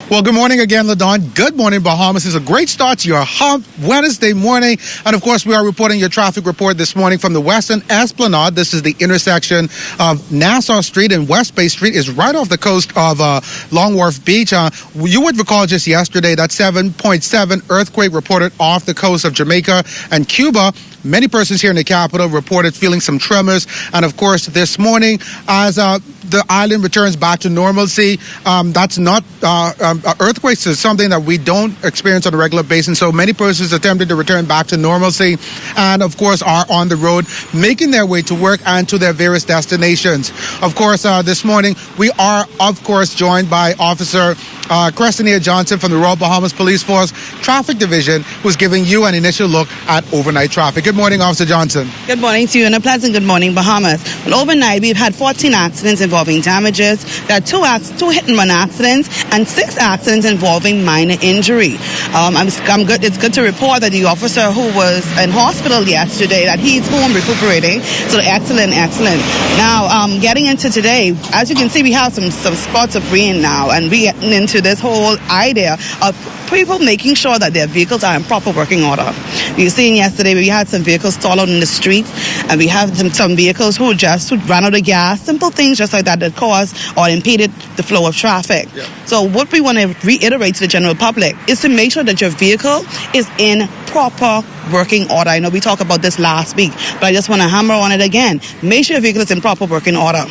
Well, good morning again, LaDon. Good morning, Bahamas. It's a great start to your hump Wednesday morning. And, of course, we are reporting your traffic report this morning from the Western Esplanade. This is the intersection of Nassau Street and West Bay Street. Is right off the coast of Long Wharf Beach. You would recall just yesterday that 7.7 earthquake reported off the coast of Jamaica and Cuba. Many persons here in the capital reported feeling some tremors. And, of course, this morning, as the island returns back to normalcy, that's not earthquakes is something that we don't experience on a regular basis. So many persons attempted to return back to normalcy and, of course, are on the road making their way to work and to their various destinations. Of course, this morning, we are, of course, joined by Officer Crestania Johnson from the Royal Bahamas Police Force Traffic Division, who's giving you an initial look at overnight traffic. Good morning, Officer Johnson. Good morning to you and a pleasant good morning, Bahamas. Well, overnight, we've had 14 accidents involving damages. There are two hit-and-run accidents and 6 accidents involving minor injury. It's good to report that the officer who was in hospital yesterday, that he's home recuperating. So excellent. Now, getting into today, as you can see, we have some spots of rain now, and we getting into this whole idea of people making sure that their vehicles are in proper working order. You've seen yesterday we had some vehicles stalled out in the street, and we have some vehicles who ran out of gas, simple things just like that caused or impeded the flow of traffic. Yeah. So what we want to reiterate to the general public is to make sure that your vehicle is in proper working order. I know we talked about this last week, but I just want to hammer on it again. Make sure your vehicle is in proper working order.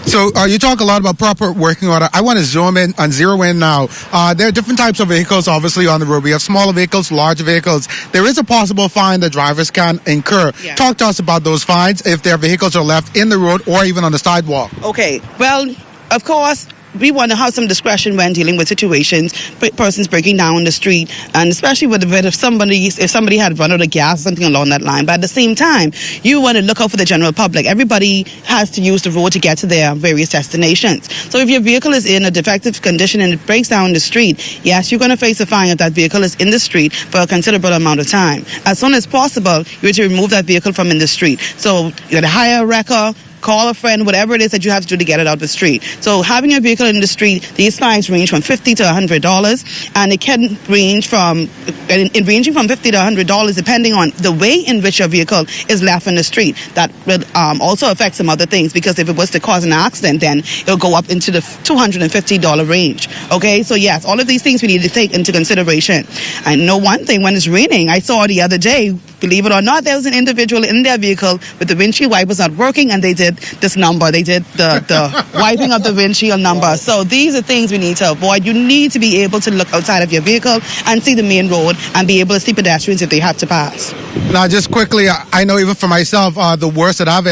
So you talk a lot about proper working order. I want to zoom in and zero in now. There are different types of vehicles, obviously, on the road. We have smaller vehicles, larger vehicles. There is a possible fine that drivers can incur. Yeah. Talk to us about those fines if their vehicles are left in the road or even on the sidewalk. Okay. Well, of course, we want to have some discretion when dealing with situations, persons breaking down the street, and especially if somebody had run out of gas or something along that line. But at the same time, you want to look out for the general public. Everybody has to use the road to get to their various destinations. So if your vehicle is in a defective condition and it breaks down the street, yes, you're going to face a fine if that vehicle is in the street for a considerable amount of time. As soon as possible, you have to remove that vehicle from in the street. So you got to hire a wrecker, call a friend, whatever it is that you have to do to get it out the street. So having your vehicle in the street, these fines range from $50 to $100, and it can range from $50 to $100 depending on the way in which your vehicle is left in the street. That will also affect some other things, because if it was to cause an accident, then it'll go up into the $250 range. Okay, so yes, all of these things we need to take into consideration. I know one thing, when it's raining, I saw the other day, believe it or not, there was an individual in their vehicle with the windshield wipers not working, and they did this number. They did the wiping of the windshield number. So these are things we need to avoid. You need to be able to look outside of your vehicle and see the main road and be able to see pedestrians if they have to pass. Now, just quickly, I know even for myself, the worst that I've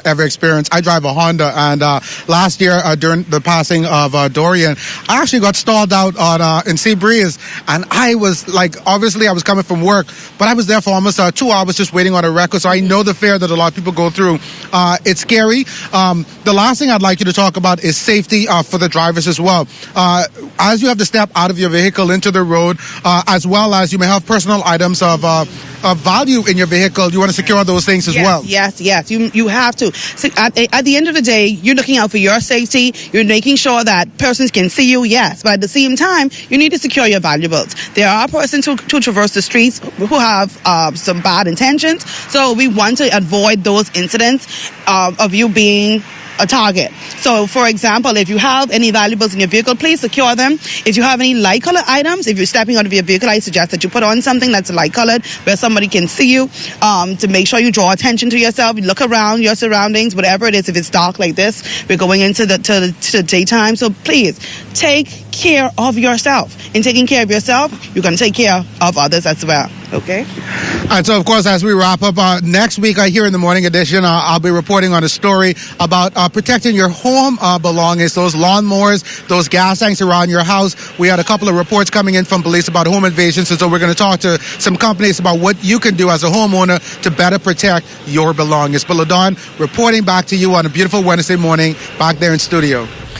ever experienced, I drive a Honda, and last year during the passing of Dorian, I actually got stalled out in Sea Breeze, and I was obviously I was coming from work, but I was there for almost 2 hours just waiting on a record, so I know the fear that a lot of people go through. It's scary. The last thing I'd like you to talk about is safety for the drivers as well. As you have to step out of your vehicle into the road, as well as you may have personal items of value in your vehicle, you want to secure those things as well. Yes. You have to. So at the end of the day, you're looking out for your safety. You're making sure that persons can see you, yes. But at the same time, you need to secure your valuables. There are persons who traverse the streets who have some bad intentions. So we want to avoid those incidents of you being a target. So, for example, if you have any valuables in your vehicle, please secure them. If you have any light-colored items, if you're stepping out of your vehicle, I suggest that you put on something that's light-colored where somebody can see you, to make sure you draw attention to yourself. You look around your surroundings, whatever it is. If it's dark like this, we're going into the daytime. So please take care of yourself. In taking care of yourself, you're going to take care of others as well. Okay. And so, of course, as we wrap up next week here in the morning edition, I'll be reporting on a story about protecting your home belongings, those lawnmowers, those gas tanks around your house. We had a couple of reports coming in from police about home invasions, and so we're going to talk to some companies about what you can do as a homeowner to better protect your belongings. But LaDon, reporting back to you on a beautiful Wednesday morning back there in studio.